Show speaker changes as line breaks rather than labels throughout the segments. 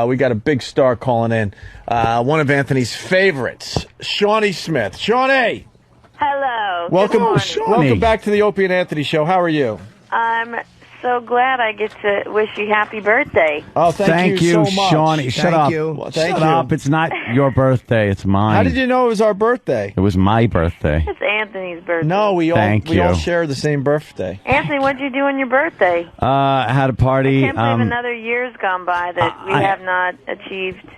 We got a big star calling in. One of Anthony's favorites, Shawnee Smith. Shawnee!
Hello.
Welcome back to the Opie and Anthony show. How are you?
I'm so glad I get to wish you happy birthday.
Oh, thank you so much.
Shawnee. Shut up.
Well, thank
Shut
you.
up. It's not your birthday. It's mine.
How did you know it was our birthday?
It was my birthday.
It's Anthony's birthday.
No, we all share the same birthday.
Anthony, what'd you do on your birthday?
I had a party.
I can't believe another year's gone by that we have not achieved.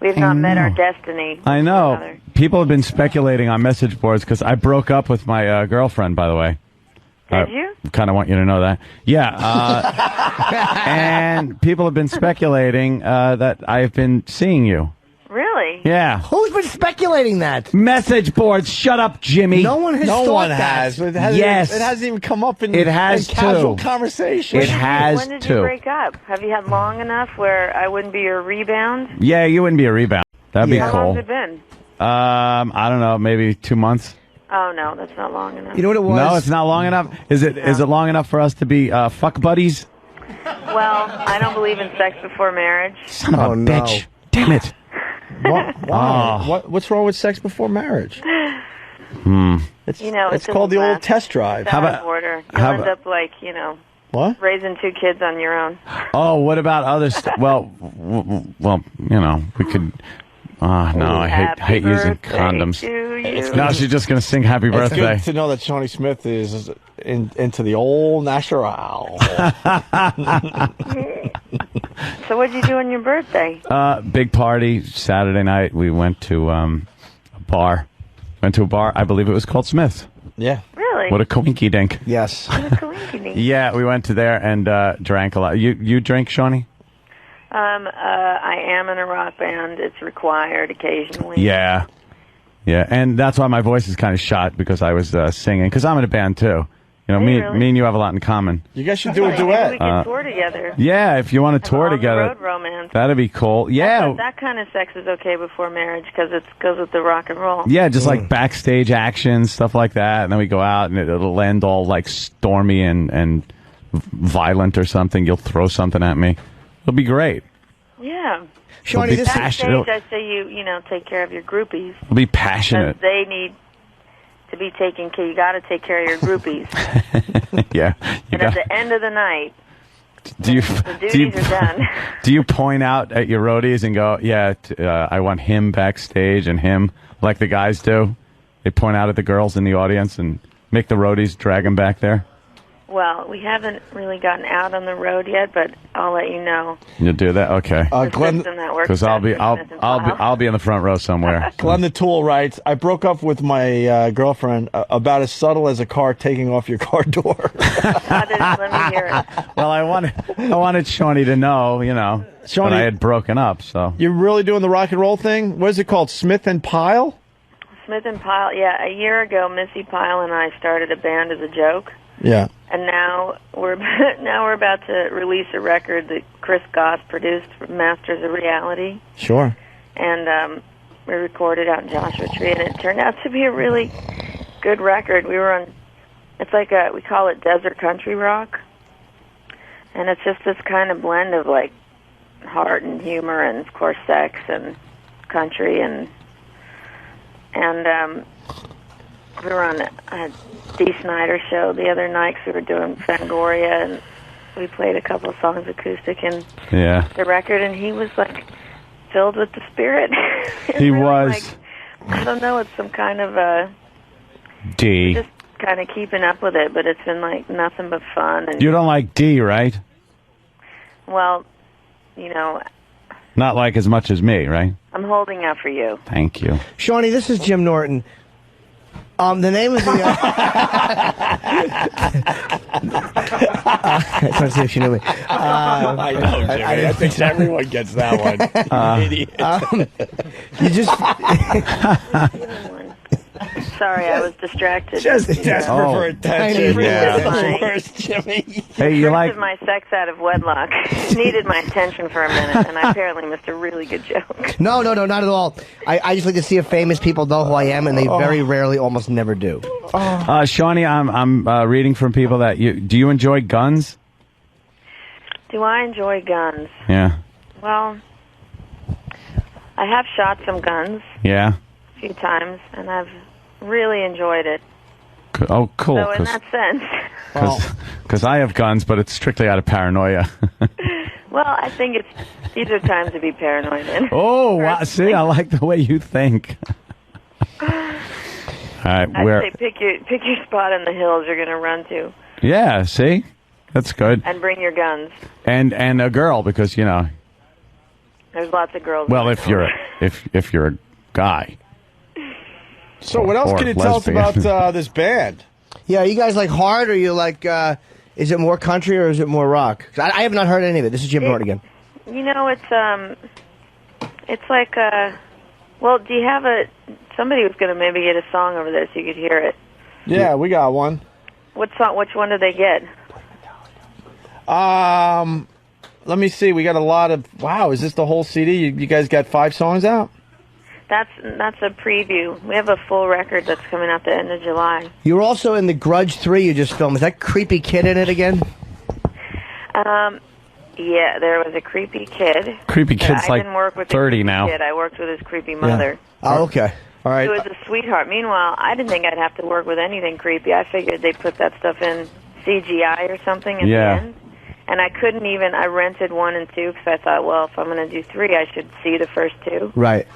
We have not met our destiny.
I know. People have been speculating on message boards because I broke up with my girlfriend, by the way.
Did you?
Kind of want you to know that. Yeah. And people have been speculating that I've been seeing you.
Really?
Yeah.
Who's been speculating that?
Message boards. Shut up, Jimmy.
No one has
No
thought
one
that.
has. It hasn't,
Yes.
It hasn't even come up in,
It has
in casual
too.
conversation.
It has
When did
too.
you break up? Have you had long enough where I wouldn't be your rebound?
Yeah, you wouldn't be a rebound. That'd be
How
cool.
long's it been?
I don't know, maybe 2 months.
Oh, no, that's not long enough.
You know what it was?
No, it's not long enough. Is it long enough for us to be fuck buddies?
Well, I don't believe in sex before marriage.
Son of a
no.
bitch. Damn it.
Why? What's wrong with sex before marriage? It's,
You know,
it's
it
called the
doesn't
old
last.
test drive.
It's out of order. You'll
how
end
about-
up like,
What?
raising 2 kids on your own.
Oh, what about other stuff? Well, we could. No, I hate using condoms. No, she's just going to sing happy
It's
birthday.
good to know that Shawnee Smith is into the old natural.
So what'd you do on your birthday?
Big party Saturday night. We went to a bar. I believe it was called Smith's.
Yeah.
Really?
What a coinky dink.
Yes.
Coincidence.
Yeah, we went to there and drank a lot. You drink, Shawnee?
I am in a rock band. It's required occasionally.
Yeah. Yeah, and that's why my voice is kind of shot because I was singing. Because I'm in a band too. You know, me and you have a lot in common.
You guys should do a
Maybe
duet.
we could tour together.
Yeah, if you want to tour
On the
together,
road romance.
that'd be cool. Yeah.
That kind of sex is okay before marriage because it goes with the rock and roll.
Yeah, just like backstage action, stuff like that. And then we go out and it'll end all like stormy and violent or something. You'll throw something at me. It'll be great.
Yeah.
Shawnee, this
Backstage, I say you take care of your groupies.
It'll be
Because
passionate.
they need to be taken care. You got to take care of your groupies.
Yeah.
And at the end of the night,
the
duties are done.
Do you point out at your roadies and go, yeah, I want him backstage and him, like the guys do? They point out at the girls in the audience and make the roadies drag them back there?
Well, we haven't really gotten out on the road yet, but I'll let you know.
You'll do that? Okay.
The
Glenn,
system that works
Because
best for Smith and Pyle.
I'll be in the front row somewhere.
Glenn the Tool writes, I broke up with my girlfriend about as subtle as a car taking off your car door.
Let me hear it.
Well, I wanted Shawnee to know,
Shawnee,
that I had broken up. So
you're really doing the rock and roll thing? What is it called? Smith and Pyle?
Smith and Pyle. Yeah, a year ago, Missy Pyle and I started a band as a joke.
Yeah.
And now we're about to release a record that Chris Goss produced, Masters of Reality.
Sure.
And we recorded out in Joshua Tree, and it turned out to be a really good record. We were on, it's like we call it desert country rock. And it's just this kind of blend of like heart and humor and of course sex and country and we were on a Dee Snider show the other night 'cause we were doing Fangoria, and we played a couple of songs acoustic in the record, and he was like filled with the spirit.
He
really,
was.
like, I don't know, it's some kind of
D.
just kind of keeping up with it, but it's been like nothing but fun. And
You don't like D, right?
well,
Not like as much as me, right?
I'm holding out for you.
Thank you.
Shawnee, this is Jim Norton. The name of the... I trying to see if she knew me.
I know, Jimmy. I think everyone gets that one. You idiot.
You just...
Sorry, I was distracted.
Just desperate for attention.
Yeah.
That's the worst, Jimmy.
Hey, you like...
my sex out of wedlock needed my attention for a minute, and I apparently missed a really good joke.
No, not at all. I just like to see if famous people know who I am, and they very rarely, almost never do.
Shawnee, I'm reading from people that do you enjoy guns?
Do I enjoy guns?
Yeah.
Well, I have shot some guns
Yeah.
a few times, and I've really enjoyed it.
Oh, cool.
So in that sense,
Because I have guns, but it's strictly out of paranoia.
well, I think these are times to be paranoid in.
Oh, wow. See, I like the way you think. All right,
I'd say pick your spot in the hills you're going to run to.
Yeah, see? That's good.
And bring your guns.
And a girl, because, you know.
There's lots of girls.
Well, if you're a guy.
So what else
Or
can you tell us
lesbian.
about this band?
Yeah, are you guys like hard, or you like? Is it more country or is it more rock? 'Cause I have not heard any of it. This is Jim Norton again.
You know, it's like well, do you have somebody was going to maybe get a song over there so you could hear it.
Yeah, we got one.
What song? Which one did they get?
Let me see. We got a lot of. Wow, is this the whole CD? You guys got 5 songs out?
That's a preview. We have a full record that's coming out the end of July.
You were also in the Grudge 3 you just filmed. Is that creepy kid in it again?
Yeah, there was a creepy kid.
Creepy kid's
I
like
didn't work with the
30
creepy
now.
Kid. I worked with his creepy mother.
Oh, okay.
All right.
He was a sweetheart. Meanwhile, I didn't think I'd have to work with anything creepy. I figured they'd put that stuff in CGI or something at the end. And I couldn't even, I rented 1 and 2 because I thought, well, if I'm going to do 3, I should see the first 2.
Right.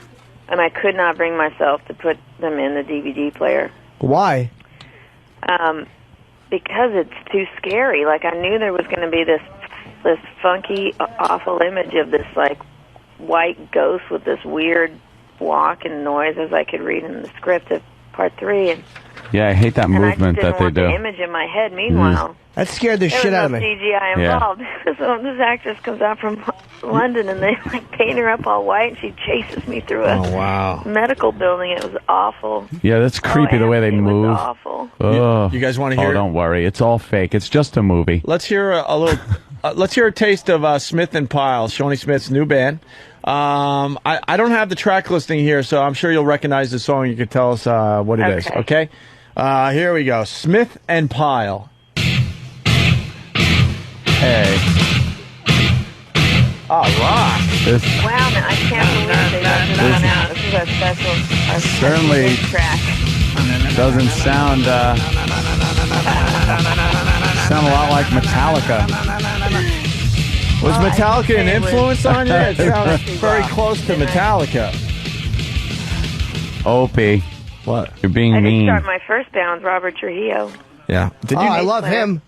And I could not bring myself to put them in the DVD player.
Why?
Because it's too scary. Like, I knew there was going to be this funky, awful image of this, like, white ghost with this weird walk and noise, as I could read in the script of part 3. And
Yeah, I hate that movement
I just didn't
that they
want
do.
the image in my head. Meanwhile,
That scared the
there
shit
was
out
no
of me.
CGI
Yeah.
involved. So this actress comes out from London, and they like paint her up all white, and she chases me through a
wow.
medical building. It was awful.
Yeah, that's creepy the way they
Anthony was
move.
awful.
Oh.
You guys wanna hear
Oh,
it?
don't worry. It's all fake. It's just a movie.
Let's hear a little. Let's hear a taste of Smith and Pyle, Shawnee Smith's new band. I don't have the track listing here, so I'm sure you'll recognize the song. You could tell us what it is. Okay. Here we go. Smith and Pyle.
Hey.
All right.
This
Wow, man, I can't believe they left this one out. This is our
Certainly
hit track.
doesn't sound a lot like Metallica.
Was Metallica an
it was-
influence on you? It sounds very close to Metallica.
Opie,
What?
you're being
I did
mean.
start my first band with Robert Trujillo.
Yeah. Did
Oh,
you?
I love him.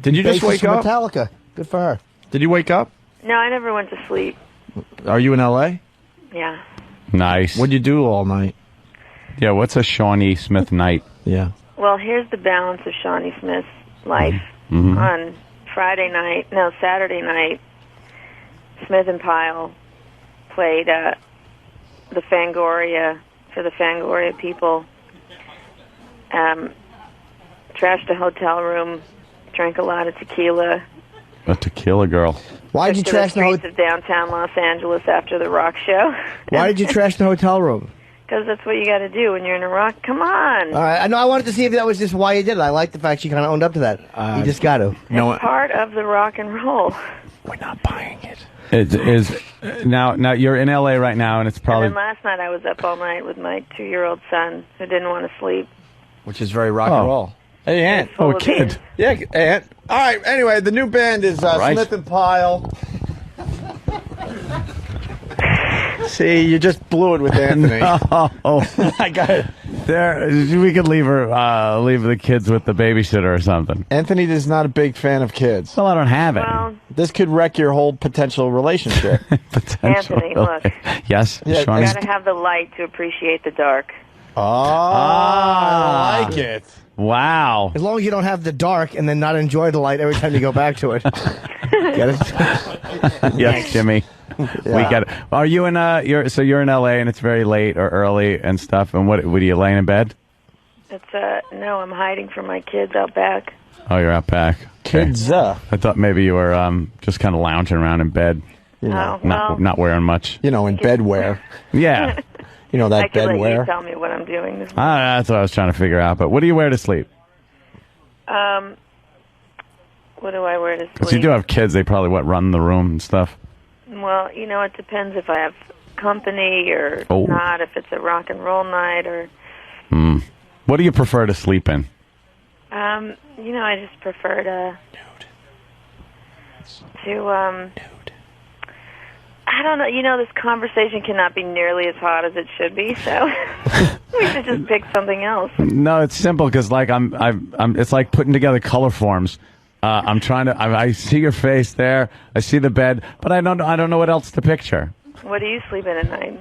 Did you just
Bassist
wake
for
up?
Metallica. Good for her.
Did you wake up?
No, I never went to sleep.
Are you in L.A.?
Yeah.
Nice.
What'd you do all night?
Yeah, what's a Shawnee Smith night?
Yeah.
Well, here's the balance of Shawnee Smith's life.
Mm-hmm.
On Saturday night, Smith and Pyle played the Fangoria for the Fangoria people. Trashed a hotel room, drank a lot of tequila.
A tequila girl.
Why'd you
took to
trash
the
the
streets of downtown Los Angeles after the rock show?
Why did you trash the hotel room?
Because that's what you got to do when you're in a rock. Come on.
All right, I know. I wanted to see if that was just why you did it. I like the fact she kind of owned up to that. You just got to.
No,
It's part of the rock and roll.
we're not buying it.
It is now you're in LA right now, and it's probably
And then last night I was up all night with my 2-year-old son who didn't want to sleep.
Which is very rock and roll. Hey, Aunt.
Full
a
of
kid.
beans.
Yeah, Aunt. All right. Anyway, the new band is
Right.
Smith and Pyle. See, you just blew it with Anthony.
oh,
I got it.
there. We could leave the kids with the babysitter or something.
Anthony is not a big fan of kids.
Well, I don't have any.
Well,
This could wreck your whole potential relationship.
Potential.
Anthony, look.
Yes,
Yeah,
Shawnee.
you got to have the light to appreciate the dark.
Oh, I like it.
Wow.
As long as you don't have the dark and then not enjoy the light every time you go back to it. Get it?
Yes, Jimmy. We got it. Are you in you're in LA and it's very late or early and stuff, and what are you laying in bed?
It's no, I'm hiding from my kids out back.
Oh, you're out back. Okay.
Kids.
I thought maybe you were just kind of lounging around in bed,
Oh, well,
not wearing much.
You know, in bedwear.
Yeah.
You know
I
that
can let you
bedwear.
tell me what I'm doing this morning.
That's what I was trying to figure out. But what do you wear to sleep?
What do I wear to
Because you
sleep?
do have kids. They probably run the room and stuff.
Well, Well, it depends if I have company or not, if it's a rock and roll night or...
What do you prefer to sleep in?
I just prefer to... I don't know. This conversation cannot be nearly as hot as it should be, so we should just pick something else.
No, it's simple because it's like putting together color forms. I'm trying to. I see your face there. I see the bed, but I don't know what else to picture.
What do you sleep in at night?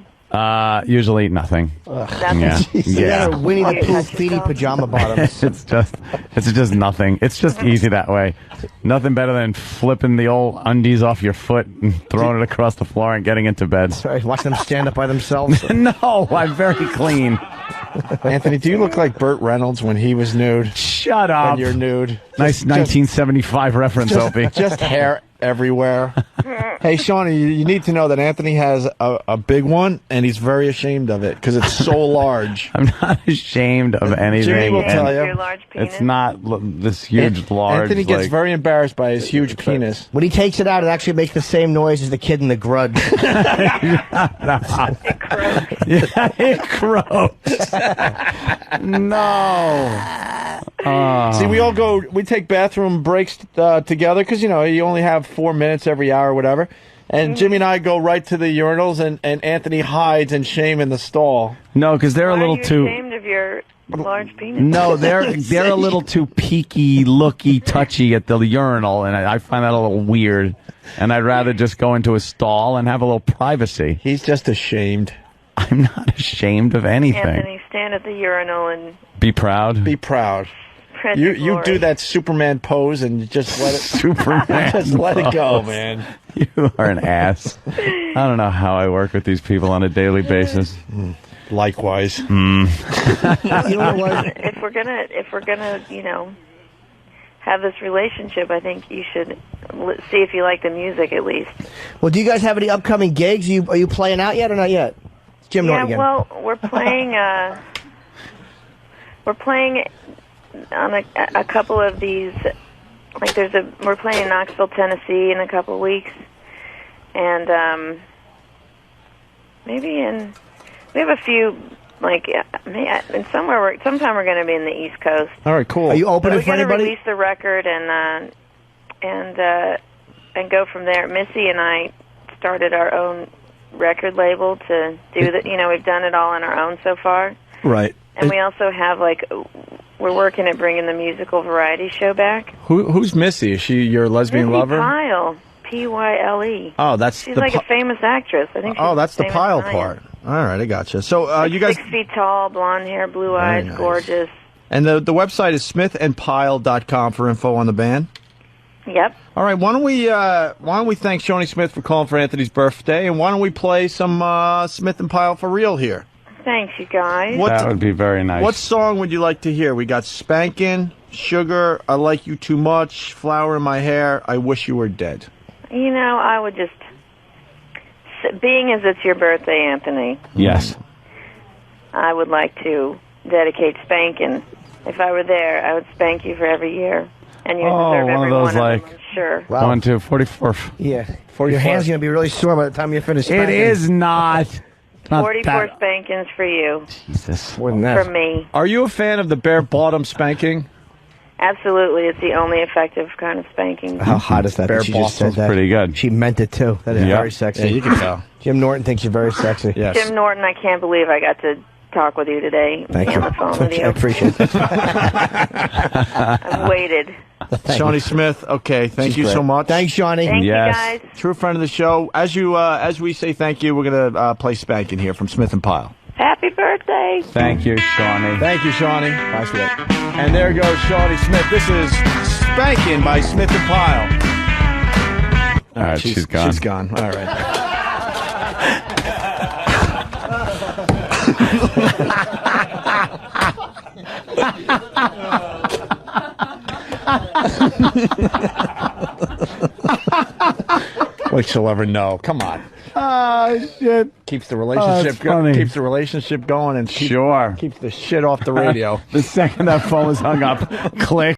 Usually nothing.
Nothing.
Yeah.
Winnie the Pooh feety pajama bottoms.
It's just nothing. It's just easy that way. Nothing better than flipping the old undies off your foot and throwing it across the floor and getting into bed.
Sorry, watch them stand up by themselves.
No, I'm very clean.
Anthony, do you look like Burt Reynolds when he was nude?
Shut up.
When you're nude.
Nice 1975 reference, Opie.
Just hair everywhere. Hey, Shawnee, you need to know that Anthony has a big one, and he's very ashamed of it because it's so large.
I'm not ashamed of anything.
Jimmy will tell you.
Your large penis?
It's not this huge, large.
Anthony gets very embarrassed by his huge penis.
When he takes it out, it actually makes the same noise as the kid in the Grudge.
It croaks.
Yeah, it croaks. No.
See, we take bathroom breaks together because, you only have 4 minutes every hour or whatever. And Jimmy and I go right to the urinals, and Anthony hides in shame in the stall.
No, because they're a little too...
Are you ashamed of your large penis?
No, they're a little too peeky, looky, touchy at the urinal, and I find that a little weird. And I'd rather just go into a stall and have a little privacy.
He's just ashamed.
I'm not ashamed of anything.
Anthony, stand at the urinal and...
Be proud.
Be proud. You do that Superman pose and just let it...
Superman
Just let it go,
pose.
man.
You are an ass. I don't know how I work with these people on a daily basis.
Likewise.
You know what?
If we're gonna, have this relationship, I think you should see if you like the music at least.
Well, do you guys have any upcoming gigs? Are you playing out yet or not yet? It's Jim Norton again.
Well, we're playing. We're playing on a couple of these. Like we're playing in Knoxville, Tennessee, in a couple of weeks, and we have a few. Sometime we're going to be in the East Coast.
All right, cool.
Are you opening for
We're going to
anybody?
release the record and go from there. Missy and I started our own record label to do that. We've done it all on our own so far.
Right.
And we also have we're working at bringing the musical variety show back.
Who's Missy? Is she your lesbian
Missy
lover?
Pyle, Pyle.
Oh, that's
she's like a famous actress. I think.
Oh, that's the
famous
Pyle
science.
part. All right, I gotcha. So you guys,
6 feet tall, blonde hair, blue eyes,
nice.
gorgeous.
And the website is smithandpyle.com for info on the band.
Yep.
All right, why don't we thank Shawnee Smith for calling for Anthony's birthday, and why don't we play some Smith and Pyle for real here?
Thanks, you guys.
That would be very nice.
What song would you like to hear? We got Spanking, Sugar, I Like You Too Much, Flower in My Hair, I Wish You Were Dead.
I would just, being as it's your birthday, Anthony.
Yes.
I would like to dedicate Spanking. If I were there, I would spank you for every year. And you deserve every
one of those,
them, I'm sure.
Wow.
1, 2, 44.
Yeah. Your hand's going to be really sore by the time you finish
It
spanking.
is not.
44 spankings for you.
Jesus.
More than that.
From me.
Are you a fan of the bare bottom spanking?
Absolutely. It's the only effective kind of spanking.
How hot is that?
Bare
That she just said
Boston's
that?
pretty good.
She meant it too. That is
Yeah.
very sexy.
Yeah, you can tell.
Jim Norton thinks you're very sexy.
Yes.
Jim Norton, I can't believe I got to talk with you today.
Thank
Be
you.
on the phone with
I
you.
appreciate it.
I've waited.
Shawnee Smith, okay, thank you so much.
Thanks, Shawnee.
Thank
Yes.
you, guys.
True friend of the show. As we say thank you, we're going to play Spanking here from Smith and Pyle.
Happy birthday.
Thank you, Shawnee.
Thank you, Shawnee.
Bye, sweet.
And there goes Shawnee Smith. This is Spanking by Smith and Pyle.
All right, she's gone.
She's gone. All right. Like she'll ever know. Come on.
Oh, shit.
Keeps the relationship
funny.
keeps the relationship going and
Sure.
keeps the shit off the radio.
The second that phone was hung up, click.